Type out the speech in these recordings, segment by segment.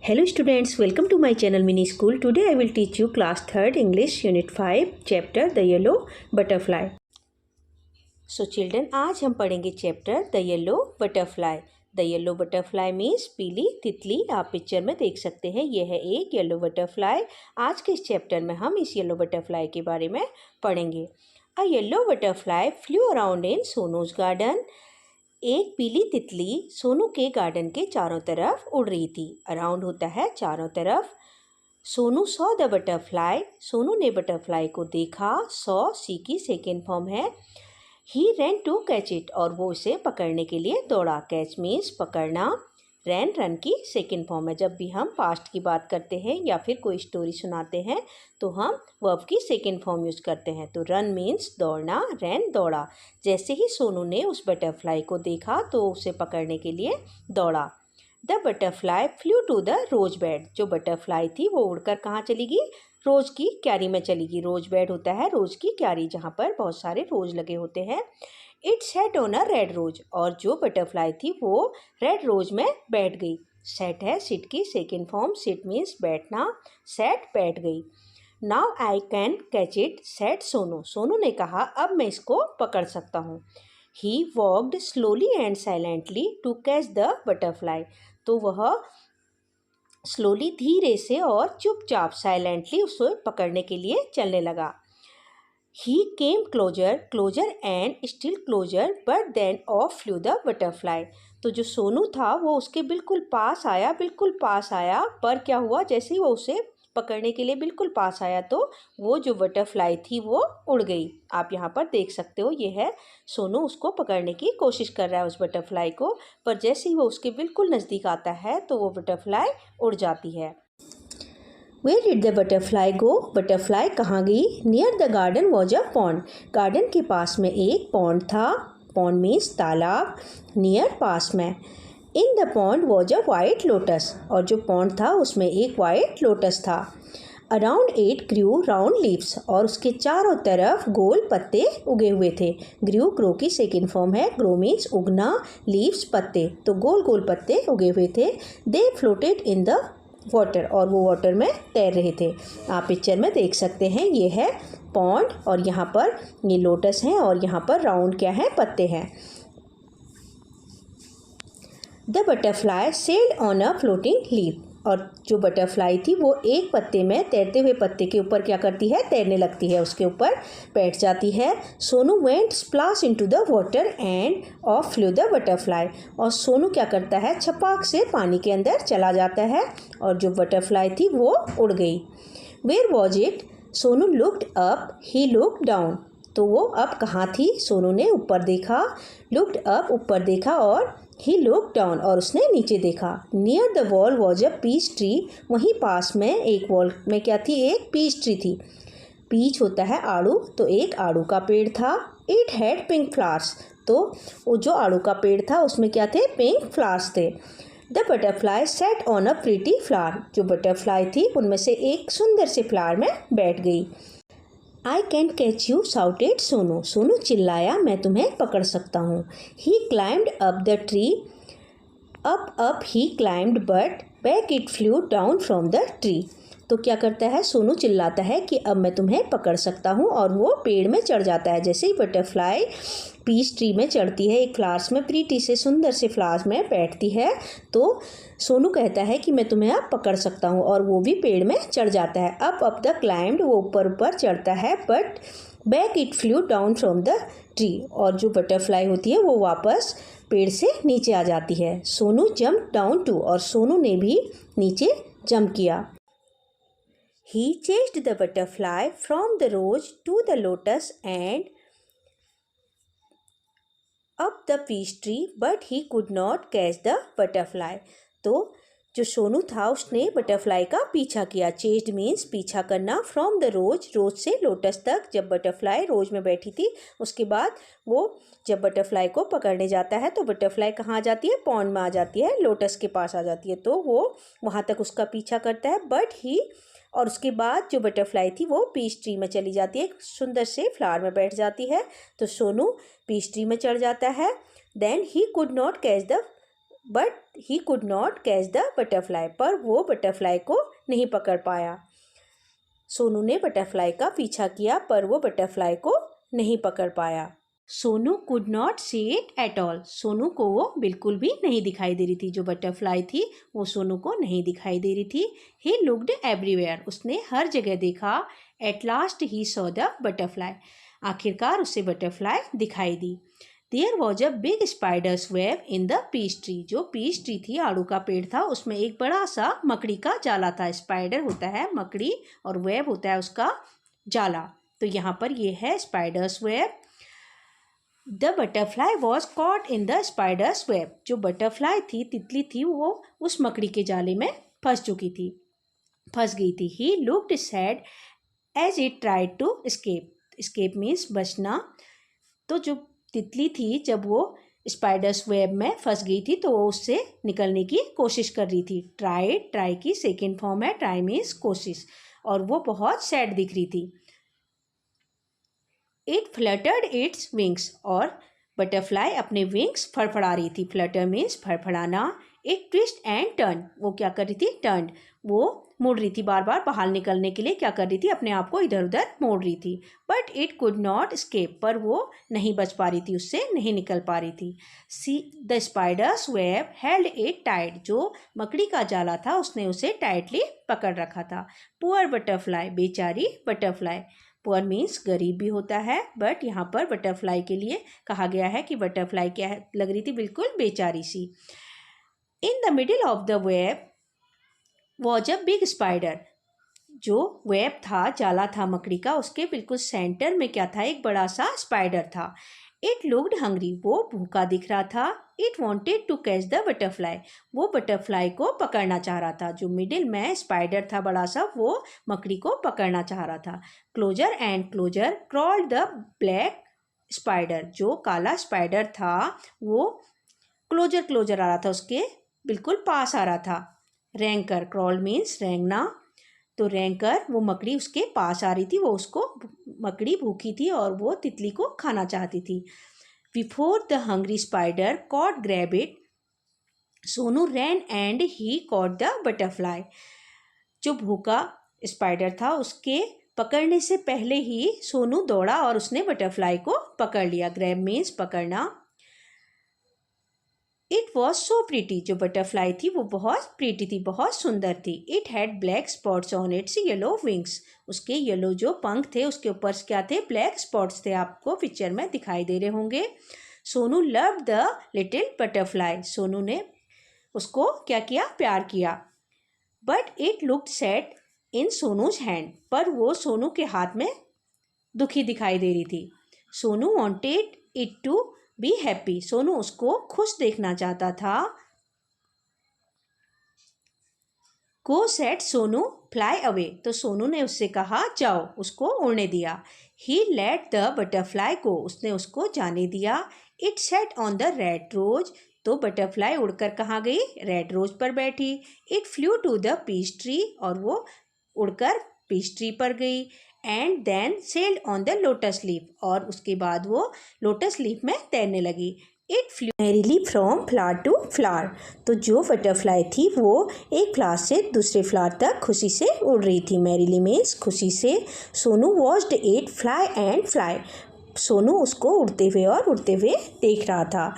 Hello students, welcome to my channel Mini School. Today I will teach you class 3rd English Unit 5 chapter The Yellow Butterfly. So children, आज हम पढ़ेंगे chapter The Yellow Butterfly. The Yellow Butterfly means पीली तितली. आप picture में देख सकते हैं, यह है एक येलो बटरफ्लाई. आज के इस चैप्टर में हम इस येलो बटरफ्लाई के बारे में पढ़ेंगे. A yellow butterfly flew around in Sonu's garden. एक पीली तितली सोनू के गार्डन के चारों तरफ उड़ रही थी. अराउंड होता है चारों तरफ. Sonu saw the butterfly, Sonu ने बटरफ्लाई को देखा. सॉ सी की सेकेंड फॉर्म है. ही रैन टू कैच इट, और वो उसे पकड़ने के लिए दौड़ा. कैच मीन्स पकड़ना. रैन रन की सेकेंड फॉर्म है. जब भी हम पास्ट की बात करते हैं या फिर कोई स्टोरी सुनाते हैं तो हम वर्ब की सेकेंड फॉर्म यूज़ करते हैं. तो रन मीन्स दौड़ना, रैन दौड़ा. जैसे ही सोनू ने उस बटरफ्लाई को देखा तो उसे पकड़ने के लिए दौड़ा. The butterfly flew to the rose bed, जो बटरफ्लाई थी वो उड़कर कहाँ चली गई? रोज की क्यारी में चली गई. रोज बेड होता है रोज की क्यारी, जहाँ पर बहुत सारे रोज लगे होते हैं. It sat on a red rose, और जो बटरफ्लाई थी वो रेड रोज में बैठ गई. सेट है सिट की सेकेंड फॉर्म. सिट मीन्स बैठना. सेट बैठ गई. Now I can catch it sat Sonu, Sonu ने कहा अब मैं इसको पकड़ सकता हूँ. He walked slowly and silently to catch the butterfly, तो वह स्लोली धीरे से और चुपचाप साइलेंटली उसे पकड़ने के लिए चलने लगा. He came closer and still closer, but then off flew the butterfly. तो जो सोनू था वो उसके बिल्कुल पास आया. पर क्या हुआ, जैसे ही वो उसे पकड़ने के लिए बिल्कुल पास आया तो वो जो बटरफ्लाई थी वो उड़ गई. आप यहाँ पर देख सकते हो, ये है सोनू उसको पकड़ने की कोशिश कर रहा है उस बटरफ्लाई को, पर जैसे ही वो उसके बिल्कुल नज़दीक आता है तो वो बटरफ्लाई उड़ जाती है. Where did the butterfly go? Butterfly कहाँ गई? Near the garden was a pond. Garden के पास में एक पॉन्ड था. पॉन्ड मीन्स तालाब. नियर पास में. In the pond was a white lotus. और जो पॉन्ड था उसमें एक वाइट लोटस था. Around it grew round leaves. और उसके चारों तरफ गोल पत्ते उगे हुए थे. ग्रू ग्रो की सेकेंड फॉर्म है. ग्रो मीन्स उगना, लीव्स पत्ते, तो गोल गोल पत्ते उगे हुए थे. They floated in the water, और वो वाटर में तैर रहे थे. आप पिक्चर में देख सकते हैं, ये है पॉन्ड और यहाँ पर ये लोटस हैं और यहाँ पर राउंड क्या है, पत्ते हैं. The butterfly sailed on a floating leaf, और जो बटरफ्लाई थी वो एक पत्ते में, तैरते हुए पत्ते के ऊपर क्या करती है, तैरने लगती है, उसके ऊपर बैठ जाती है. Sonu went splash into the water end of flu the butterfly, और सोनू क्या करता है, छपाक से पानी के अंदर चला जाता है और जो बटरफ्लाई थी वो उड़ गई. Where was it? Sonu looked up, he looked down, तो वो अब कहाँ थी? सोनू ने ऊपर देखा. लुक्ड अप ऊपर देखा और ही लुक डाउन और उसने नीचे देखा. Near the wall was a peach tree, वहीं पास में एक वॉल में क्या थी, एक पीच ट्री थी. पीच होता है आड़ू, तो एक आड़ू का पेड़ था. इट हैड पिंक फ्लावर्स, तो वो जो आड़ू का पेड़ था उसमें क्या थे, पिंक फ्लावर्स थे. The butterfly set on a pretty flower, जो बटरफ्लाई थी उनमें से एक सुंदर से फ्लावर में बैठ गई. I can catch you shouted Sonu, Sonu चिल्लाया मैं तुम्हें पकड़ सकता हूँ. He climbed up the tree, up he climbed but back it flew down from the tree. तो क्या करता है, सोनू चिल्लाता है कि अब मैं तुम्हें पकड़ सकता हूँ, और वो पेड़ में चढ़ जाता है. जैसे ही बटरफ्लाई पीच ट्री में चढ़ती है, एक फ्लावर्स में, प्रीटी से सुंदर से फ्लावर्स में बैठती है, तो सोनू कहता है कि मैं तुम्हें अब पकड़ सकता हूँ, और वो भी पेड़ में चढ़ जाता है. अप द क्लाइम्ड, वो ऊपर चढ़ता है, but back it flew down from the tree, और जो बटरफ्लाई होती है वो वापस पेड़ से नीचे आ जाती है. सोनू जंप डाउन टू, और सोनू ने भी नीचे जंप किया. He chased the butterfly from the rose to the lotus and up the peach tree, but he could not catch the butterfly. तो जो सोनू था उसने बटरफ्लाई का पीछा किया. चेस्ड मीन्स पीछा करना. फ्रॉम द रोज, रोज से लोटस तक. जब बटरफ्लाई रोज में बैठी थी उसके बाद वो जब बटरफ्लाई को पकड़ने जाता है तो बटरफ्लाई कहाँ आ जाती है, पॉन्ड में आ जाती है, लोटस के पास आ जाती है, तो वो वहाँ तक उसका पीछा करता है. बट ही, और उसके बाद जो बटरफ्लाई थी वो पीच ट्री में चली जाती है, एक सुंदर से फ्लावर में बैठ जाती है. तो सोनू पीच ट्री में चढ़ जाता है. Then he could not catch the but he could not catch the butterfly, पर वो बटरफ्लाई को नहीं पकड़ पाया। सोनू ने बटरफ्लाई का पीछा किया पर वो बटरफ्लाई को नहीं पकड़ पाया। Sonu could not see it at all, Sonu को वो बिल्कुल भी नहीं दिखाई दे रही थी। जो बटरफ्लाई थी वो सोनू को नहीं दिखाई दे रही थी। ही लुक्ड एवरीवेयर, उसने हर जगह देखा। At last he saw the butterfly, आखिरकार उसे बटरफ्लाई दिखाई दी। There was a big spider's web in the peach tree, जो पीच ट्री थी, आड़ू का पेड़ था, उसमें एक बड़ा सा मकड़ी का जाला था। स्पाइडर होता है मकड़ी और वेब होता है उसका जाला। तो यहाँ पर ये है spiders web. The butterfly was caught in the spiders web, जो बटरफ्लाई थी, तितली थी, वो उस मकड़ी के जाले में फंस गई थी। He looked sad as it tried to escape, escape means बचना। तो जो तितली थी जब वो स्पाइडर्स वेब में फंस गई थी तो वो उससे निकलने की कोशिश कर रही थी। ट्राई की सेकेंड फॉर्म है, ट्राई मीन्स कोशिश, और वो बहुत सैड दिख रही थी। इट फ्लटर्ड इट्स विंग्स, और बटरफ्लाई अपने विंग्स फड़फड़ा रही थी। फ्लटर मीन्स फड़फड़ाना। एक ट्विस्ट एंड टर्न, वो क्या कर रही थी, टर्न, वो मुड़ रही थी बार बार बाहर निकलने के लिए, क्या कर रही थी, अपने आप को इधर उधर मोड़ रही थी। But it could not escape, पर वो नहीं बच पा रही थी, उससे नहीं निकल पा रही थी। See the spiders web held it tight, जो मकड़ी का जाला था उसने उसे टाइटली पकड़ रखा था। पुअर बटरफ्लाई, बेचारी बटरफ्लाई। पुअर मीन्स गरीब भी होता है, बट यहाँ पर बटरफ्लाई के लिए कहा गया है कि बटरफ्लाई क्या है, लग रही थी बिल्कुल बेचारी सी। In the middle of the web was a big spider, जो वेब था, जाला था मकड़ी का, उसके बिल्कुल सेंटर में क्या था, एक बड़ा सा स्पाइडर था। इट लुक्ड हंग्री, वो भूखा दिख रहा था। It wanted to catch the butterfly, वो बटरफ्लाई को पकड़ना चाह रहा था। जो मिडिल में स्पाइडर था बड़ा सा, वो मकड़ी को पकड़ना चाह रहा था। Closer and closer crawled the black spider, जो काला स्पाइडर था वो क्लोजर आ रहा था, उसके बिल्कुल पास आ रहा था। रैंकर, क्रॉल मीन्स रेंगना, तो रैंकर, वो मकड़ी उसके पास आ रही थी, वो उसको, मकड़ी भूखी थी और वो तितली को खाना चाहती थी। Before the hungry spider caught grab it, Sonu ran and he caught the butterfly, जो भूखा स्पाइडर था उसके पकड़ने से पहले ही सोनू दौड़ा और उसने बटरफ्लाई को पकड़ लिया। ग्रैब मीन्स पकड़ना। इट वॉज सो प्रीटी, जो बटरफ्लाई थी वो बहुत प्रीटी थी, बहुत सुंदर थी। It had black spots on it's yellow wings, उसके येलो जो पंख थे उसके ऊपर क्या थे, ब्लैक स्पॉट्स थे, आपको पिक्चर में दिखाई दे रहे होंगे। Sonu love the little butterfly, Sonu ने उसको क्या किया, प्यार किया। But it looked sad in सोनूज hand, पर वो सोनू के हाथ में दुखी दिखाई दे रही थी। Sonu wanted it to be happy, Sonu उसको खुश देखना चाहता था। Go said Sonu fly away, तो सोनू ने उससे कहा जाओ, उसको उड़ने दिया। He let the butterfly go, उसने उसको जाने दिया। It sat on the red rose, तो बटरफ्लाई उड़कर कहाँ गई, रेड रोज पर बैठी। It flew to the peach tree, और वो उड़कर पीच ट्री पर गई। And then sailed on the lotus leaf, और उसके बाद वो लोटस लीफ में तैरने लगी। It flew merrily from flower to flower, तो जो बटरफ्लाई थी वो एक फ्लावर से दूसरे फ्लावर तक खुशी से उड़ रही थी। मैरीली मीन्स खुशी से। Sonu watched it fly and fly, Sonu उसको उड़ते हुए और उड़ते हुए देख रहा था।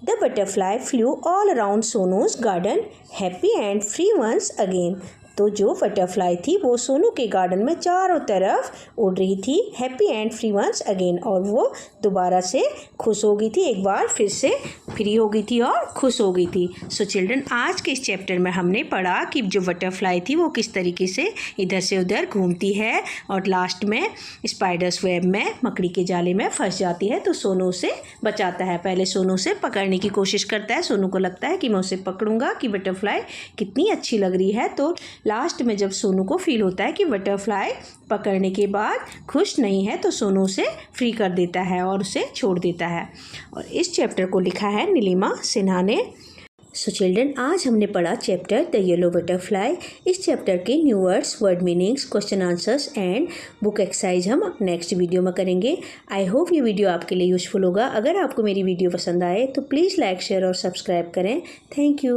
The butterfly flew all around Sonu's garden happy and free once again, तो जो बटरफ्लाई थी वो सोनू के गार्डन में चारों तरफ उड़ रही थी, happy and free once again, और वो दोबारा से खुश हो गई थी, एक बार फिर से फ्री हो गई थी और खुश हो गई थी। सो चिल्ड्रन, आज के इस चैप्टर में हमने पढ़ा कि जो बटरफ्लाई थी वो किस तरीके से इधर से उधर घूमती है और लास्ट में स्पाइडर्स वेब में मकड़ी के जाले में फंस जाती है, तो सोनू उसे बचाता है। पहले सोनू उसे पकड़ने की कोशिश करता है, सोनू को लगता है कि मैं उसे पकड़ूंगा, कि बटरफ्लाई कितनी अच्छी लग रही है। तो लास्ट में जब सोनू को फील होता है कि बटरफ्लाई पकड़ने के बाद खुश नहीं है, तो सोनू उसे फ्री कर देता है और उसे छोड़ देता है। और इस चैप्टर को लिखा है नीलिमा सिन्हा ने। सो चिल्ड्रन, आज हमने पढ़ा चैप्टर द येलो बटरफ्लाई। इस चैप्टर के new words, word meanings, question answers and book exercise हम नेक्स्ट वीडियो में करेंगे। आई होप ये वीडियो आपके लिए यूजफुल होगा। अगर आपको मेरी वीडियो पसंद आए तो प्लीज़ लाइक, शेयर और सब्सक्राइब करें। Thank you.